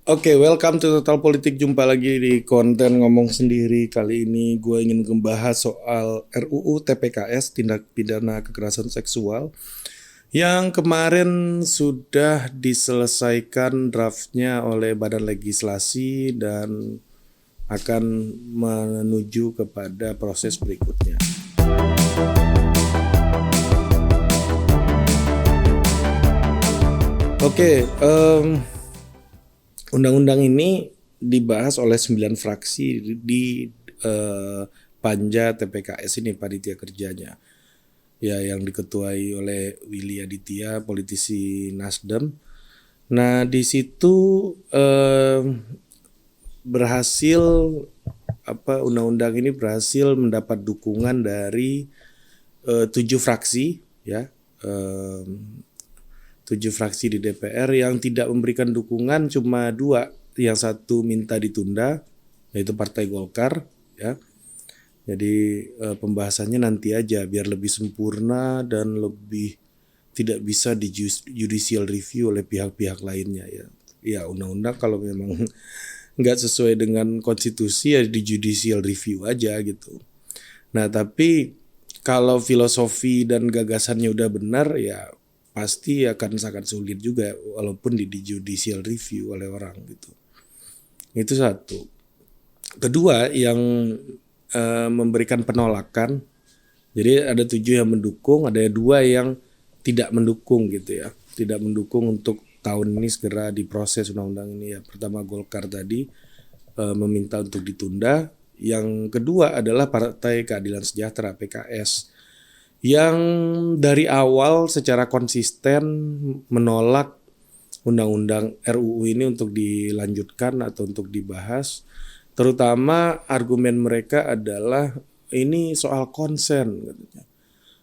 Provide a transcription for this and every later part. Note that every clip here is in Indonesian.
Oke, welcome to Total Politik. Jumpa lagi di konten ngomong sendiri. Kali ini gue ingin membahas soal RUU TPKS, Tindak Pidana Kekerasan Seksual, yang kemarin sudah diselesaikan draftnya oleh Badan Legislasi dan akan menuju kepada proses berikutnya. Oke, undang-undang ini dibahas oleh 9 fraksi di Panja TPKS ini, panitia kerjanya. Ya, yang diketuai oleh Willy Aditya, politisi Nasdem. Nah, di situ berhasil undang-undang ini berhasil mendapat dukungan dari 7 fraksi, ya. 7 fraksi di DPR. Yang tidak memberikan dukungan cuma 2. Yang satu minta ditunda, yaitu Partai Golkar, ya. Jadi pembahasannya nanti aja biar lebih sempurna dan lebih tidak bisa di judicial review oleh pihak-pihak lainnya, ya. Ya, undang-undang kalau memang nggak sesuai dengan konstitusi ya di judicial review aja gitu. Nah, tapi kalau filosofi dan gagasannya udah benar, ya pasti akan sangat sulit juga walaupun di judicial review oleh orang gitu. Itu satu. Kedua, yang memberikan penolakan. Jadi ada 7 yang mendukung, ada 2 yang tidak mendukung gitu ya. Tidak mendukung untuk tahun ini segera diproses undang-undang ini ya. Pertama Golkar tadi meminta untuk ditunda. Yang kedua adalah Partai Keadilan Sejahtera PKS, yang dari awal secara konsisten menolak undang-undang RUU ini untuk dilanjutkan atau untuk dibahas. Terutama argumen mereka adalah ini soal konsen, katanya.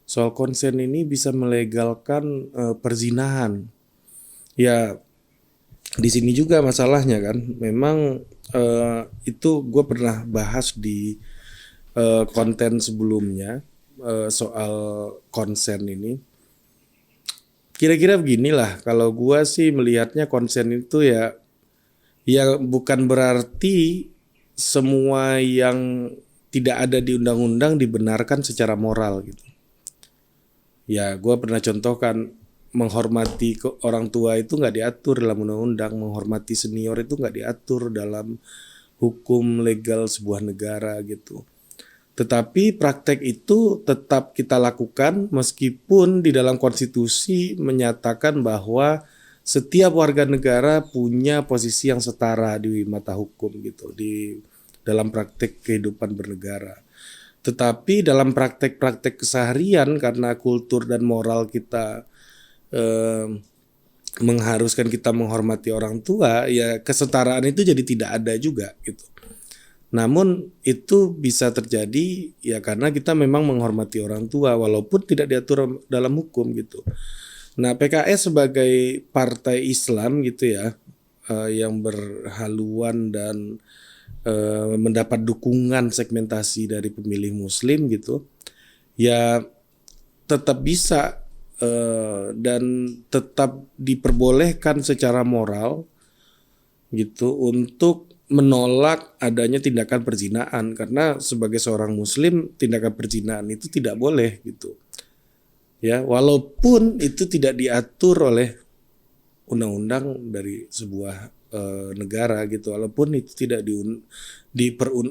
Soal konsen ini bisa melegalkan perzinahan. Ya, di sini juga masalahnya kan. Memang itu gue pernah bahas di konten sebelumnya. Soal konsen ini, kira-kira beginilah kalau gua sih melihatnya konsen itu ya bukan berarti semua yang tidak ada di undang-undang dibenarkan secara moral gitu. Ya, gua pernah contohkan menghormati orang tua itu nggak diatur dalam undang-undang, menghormati senior itu nggak diatur dalam hukum legal sebuah negara gitu. Tetapi praktek itu tetap kita lakukan meskipun di dalam konstitusi menyatakan bahwa setiap warga negara punya posisi yang setara di mata hukum gitu, di dalam praktek kehidupan bernegara. Tetapi dalam praktek-praktek keseharian karena kultur dan moral kita mengharuskan kita menghormati orang tua, ya kesetaraan itu jadi tidak ada juga gitu. Namun itu bisa terjadi ya karena kita memang menghormati orang tua walaupun tidak diatur dalam hukum gitu. Nah, PKS sebagai partai Islam gitu ya, yang berhaluan dan mendapat dukungan segmentasi dari pemilih Muslim gitu, ya tetap bisa dan tetap diperbolehkan secara moral gitu untuk menolak adanya tindakan perzinaan, karena sebagai seorang muslim tindakan perzinaan itu tidak boleh gitu. Ya, walaupun itu tidak diatur oleh undang-undang dari sebuah negara gitu, walaupun itu tidak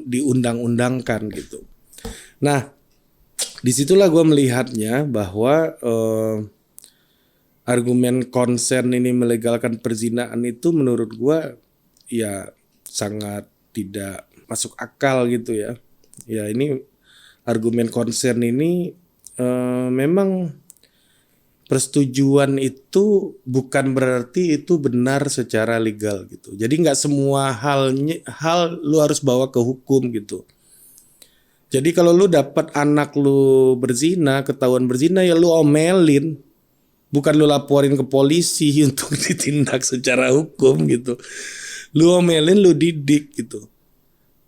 diundang-undangkan gitu. Nah, disitulah gue melihatnya bahwa argumen konsen ini melegalkan perzinaan itu menurut gue ya sangat tidak masuk akal gitu ya. Ya, ini argumen konsen ini memang persetujuan itu bukan berarti itu benar secara legal gitu. Jadi nggak semua hal lu harus bawa ke hukum gitu. Jadi kalau lu dapat anak lu berzina, ketahuan berzina, ya lu omelin. Bukan lu laporin ke polisi untuk ditindak secara hukum gitu. Lu omelin, lu didik gitu.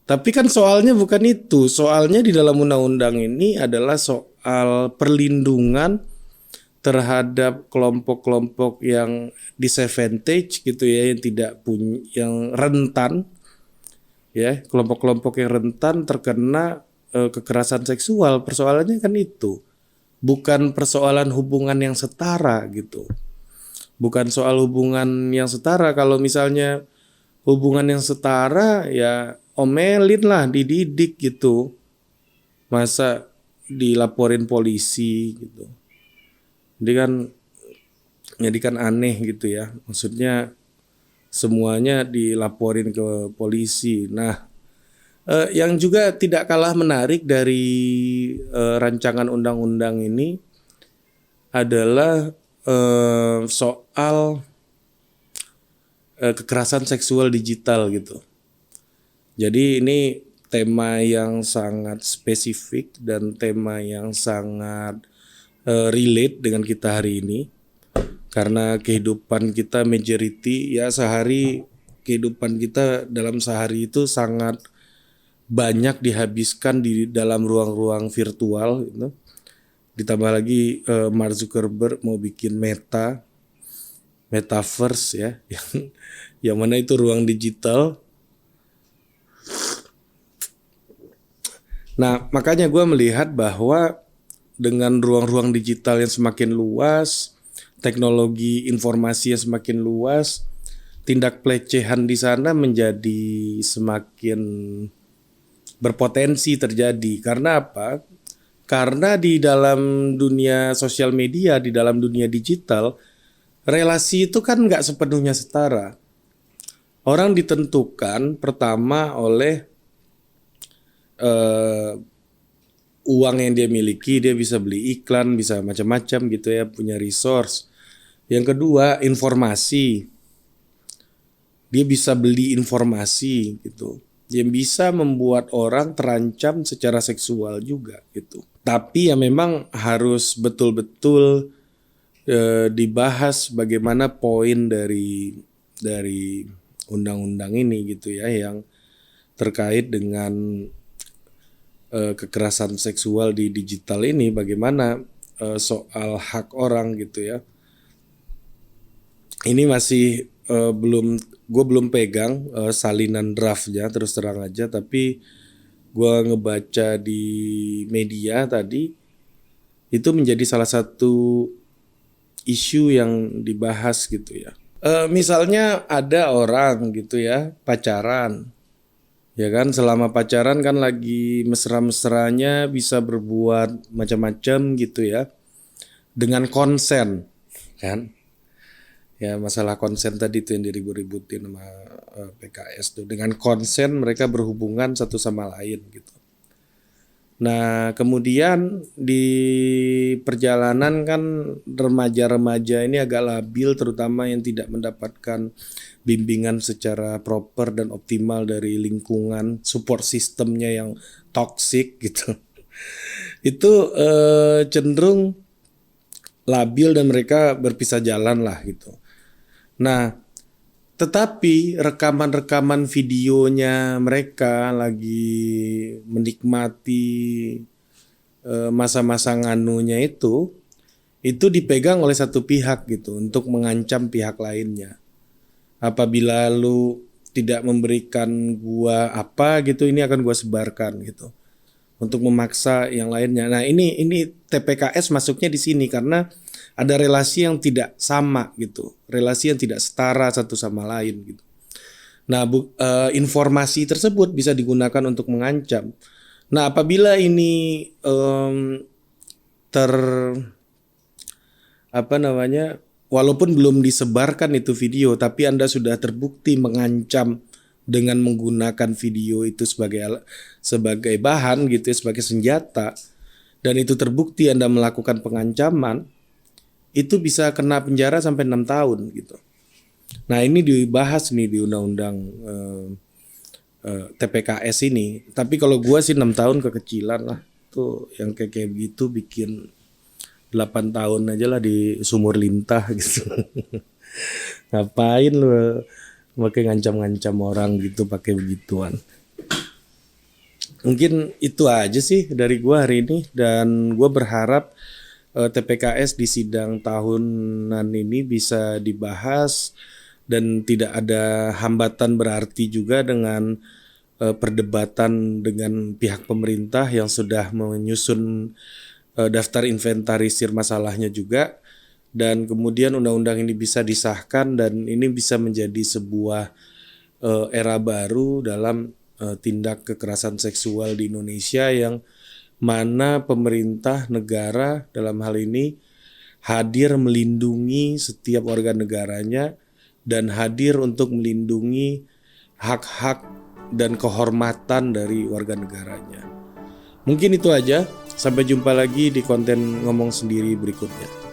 Tapi kan soalnya bukan itu. Soalnya di dalam undang-undang ini adalah soal perlindungan terhadap kelompok-kelompok yang disadvantage gitu ya, yang tidak punya, yang rentan ya, kelompok-kelompok yang rentan terkena kekerasan seksual. Persoalannya kan itu, bukan persoalan hubungan yang setara gitu. Bukan soal hubungan yang setara. Kalau misalnya hubungan yang setara ya omelin lah, dididik gitu. Masa dilaporin polisi gitu. Jadi kan aneh gitu ya. Maksudnya semuanya dilaporin ke polisi. Nah, yang juga tidak kalah menarik dari rancangan undang-undang ini adalah soal kekerasan seksual digital gitu. Jadi ini tema yang sangat spesifik dan tema yang sangat relate dengan kita hari ini. Karena kehidupan kita majority ya kehidupan kita dalam sehari itu sangat banyak dihabiskan di dalam ruang-ruang virtual gitu. Ditambah lagi Mark Zuckerberg mau bikin metaverse ya, yang mana itu ruang digital. Nah, makanya gue melihat bahwa dengan ruang-ruang digital yang semakin luas, teknologi informasi yang semakin luas, tindak pelecehan di sana menjadi semakin berpotensi terjadi. Karena apa? Karena di dalam dunia sosial media, di dalam dunia digital, relasi itu kan nggak sepenuhnya setara. Orang ditentukan pertama oleh uang yang dia miliki, dia bisa beli iklan, bisa macam-macam gitu ya, punya resource. Yang kedua, informasi. Dia bisa beli informasi gitu, yang bisa membuat orang terancam secara seksual juga gitu. Tapi ya memang harus betul-betul dibahas bagaimana poin dari undang-undang ini gitu ya, yang terkait dengan kekerasan seksual di digital ini, bagaimana soal hak orang gitu ya. Ini masih gue belum pegang salinan draftnya terus terang aja, tapi gue ngebaca di media tadi itu menjadi salah satu isu yang dibahas gitu ya. Misalnya ada orang gitu ya pacaran, ya kan, selama pacaran kan lagi mesra-mesranya bisa berbuat macam-macam gitu ya, dengan konsen kan. Ya masalah konsen tadi itu yang diribut-ributin sama PKS tuh. Dengan konsen mereka berhubungan satu sama lain gitu. Nah kemudian di perjalanan kan remaja-remaja ini agak labil, terutama yang tidak mendapatkan bimbingan secara proper dan optimal dari lingkungan, support sistemnya yang toksik gitu. Itu cenderung labil dan mereka berpisah jalan lah gitu. Nah, tetapi rekaman-rekaman videonya mereka lagi menikmati masa-masa nganunya itu dipegang oleh satu pihak gitu untuk mengancam pihak lainnya. Apabila lu tidak memberikan gua apa gitu, ini akan gua sebarkan gitu, untuk memaksa yang lainnya. Nah ini TPKS masuknya di sini karena ada relasi yang tidak sama gitu, relasi yang tidak setara satu sama lain gitu. Nah informasi tersebut bisa digunakan untuk mengancam. Nah apabila ini walaupun belum disebarkan itu video, tapi Anda sudah terbukti mengancam dengan menggunakan video itu sebagai bahan gitu ya, sebagai senjata, dan itu terbukti Anda melakukan pengancaman, itu bisa kena penjara sampai 6 tahun gitu. Nah ini dibahas nih di undang-undang TPKS ini. Tapi kalau gue sih 6 tahun kekecilan lah. Tuh yang kayak gitu bikin 8 tahun aja lah di sumur lintah gitu. Ngapain lu pakai ngancam-ngancam orang gitu pakai begituan. Mungkin itu aja sih dari gue hari ini, dan gue berharap TPKS di sidang tahunan ini bisa dibahas dan tidak ada hambatan berarti juga dengan perdebatan dengan pihak pemerintah yang sudah menyusun daftar inventarisir masalahnya juga, dan kemudian undang-undang ini bisa disahkan dan ini bisa menjadi sebuah era baru dalam tindak kekerasan seksual di Indonesia, yang mana pemerintah negara dalam hal ini hadir melindungi setiap warga negaranya dan hadir untuk melindungi hak-hak dan kehormatan dari warga negaranya. Mungkin itu aja. Sampai jumpa lagi di konten ngomong sendiri berikutnya.